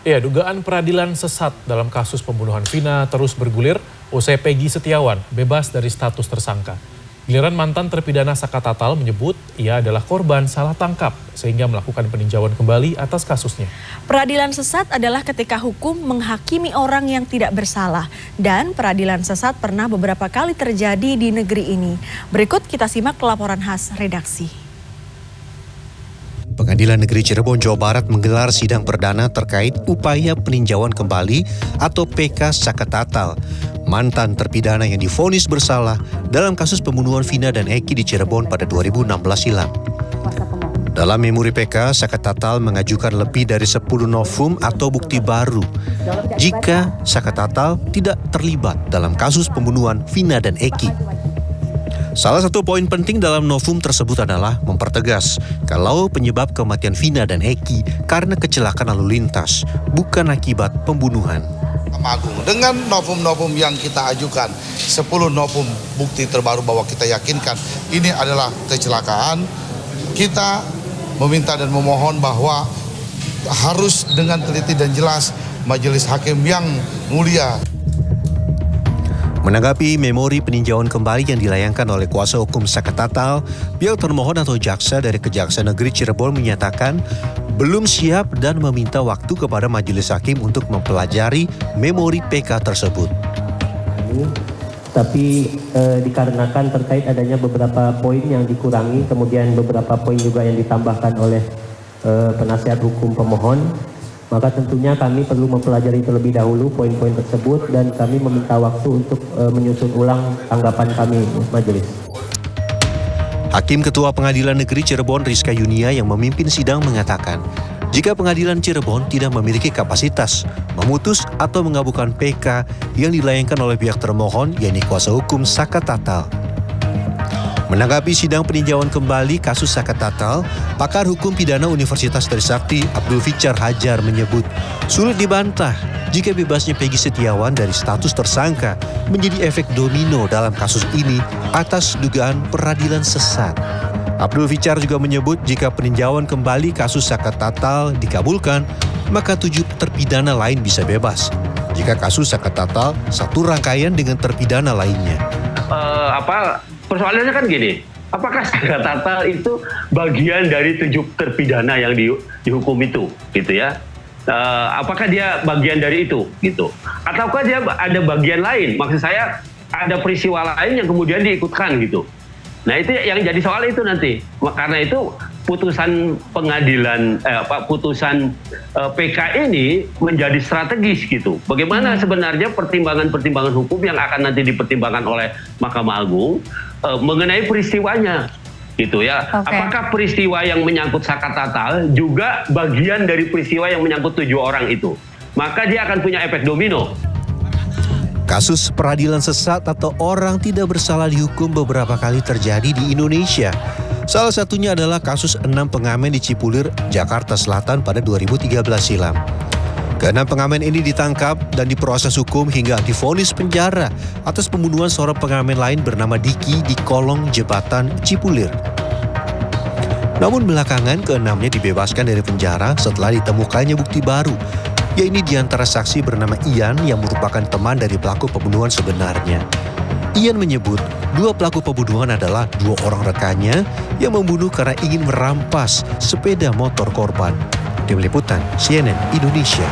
Ya, dugaan peradilan sesat dalam kasus pembunuhan Vina terus bergulir usai Peggy Setiawan bebas dari status tersangka. Giliran mantan terpidana Saka Tatal menyebut ia adalah korban salah tangkap sehingga melakukan peninjauan kembali atas kasusnya. Peradilan sesat adalah ketika hukum menghakimi orang yang tidak bersalah dan peradilan sesat pernah beberapa kali terjadi di negeri ini. Berikut kita simak laporan khas redaksi. Pengadilan Negeri Cirebon, Jawa Barat menggelar sidang perdana terkait upaya peninjauan kembali atau PK Saka Tatal, mantan terpidana yang divonis bersalah dalam kasus pembunuhan Vina dan Eki di Cirebon pada 2016 silam. Dalam memori PK, Saka Tatal mengajukan lebih dari 10 novum atau bukti baru jika Saka Tatal tidak terlibat dalam kasus pembunuhan Vina dan Eki. Salah satu poin penting dalam novum tersebut adalah mempertegas kalau penyebab kematian Vina dan Eki karena kecelakaan lalu lintas, bukan akibat pembunuhan. Mahkamah Agung dengan novum-novum yang kita ajukan, 10 novum bukti terbaru bahwa kita yakinkan ini adalah kecelakaan, kita meminta dan memohon bahwa harus dengan teliti dan jelas majelis hakim yang mulia. Menanggapi memori peninjauan kembali yang dilayangkan oleh kuasa hukum Saka Tatal, pihak termohon atau jaksa dari Kejaksaan Negeri Cirebon menyatakan belum siap dan meminta waktu kepada majelis hakim untuk mempelajari memori PK tersebut. Tapi dikarenakan terkait adanya beberapa poin yang dikurangi, kemudian beberapa poin juga yang ditambahkan oleh penasihat hukum pemohon, maka tentunya kami perlu mempelajari terlebih dahulu poin-poin tersebut dan kami meminta waktu untuk menyusun ulang tanggapan kami majelis. Hakim Ketua Pengadilan Negeri Cirebon Rizka Yunia yang memimpin sidang mengatakan, jika Pengadilan Cirebon tidak memiliki kapasitas memutus atau mengabulkan PK yang dilayangkan oleh pihak termohon, yaitu kuasa hukum Saka Tatal. Menanggapi sidang peninjauan kembali kasus Saka Tatal, pakar hukum pidana Universitas Trisakti Abdul Fichar Hajar menyebut sulit dibantah jika bebasnya Peggy Setiawan dari status tersangka menjadi efek domino dalam kasus ini atas dugaan peradilan sesat. Abdul Fichar juga menyebut jika peninjauan kembali kasus Saka Tatal dikabulkan, maka 7 terpidana lain bisa bebas. Jika kasus Saka Tatal satu rangkaian dengan terpidana lainnya. Persoalannya kan gini, apakah Saka Tatal itu bagian dari 7 terpidana yang dihukum itu, gitu ya? Apakah dia bagian dari itu, gitu? Ataukah dia ada bagian lain? Maksud saya ada peristiwa lain yang kemudian diikutkan, gitu. Nah itu yang jadi soal itu nanti. Karena itu putusan pengadilan, putusan PK ini menjadi strategis, gitu. Bagaimana sebenarnya pertimbangan-pertimbangan hukum yang akan nanti dipertimbangkan oleh Mahkamah Agung mengenai peristiwanya, gitu ya. Okay. Apakah peristiwa yang menyangkut Saka Tatal juga bagian dari peristiwa yang menyangkut 7 orang itu? Maka dia akan punya efek domino. Kasus peradilan sesat atau orang tidak bersalah dihukum beberapa kali terjadi di Indonesia. Salah satunya adalah kasus 6 pengamen di Cipulir, Jakarta Selatan pada 2013 silam. Keenam pengamen ini ditangkap dan diproses hukum hingga divonis penjara atas pembunuhan seorang pengamen lain bernama Diki di kolong jembatan Cipulir. Namun belakangan keenamnya dibebaskan dari penjara setelah ditemukannya bukti baru, yaitu di antara saksi bernama Ian yang merupakan teman dari pelaku pembunuhan sebenarnya. Ian menyebut 2 pelaku pembunuhan adalah 2 orang rekannya yang membunuh karena ingin merampas sepeda motor korban. Tim Liputan CNN Indonesia.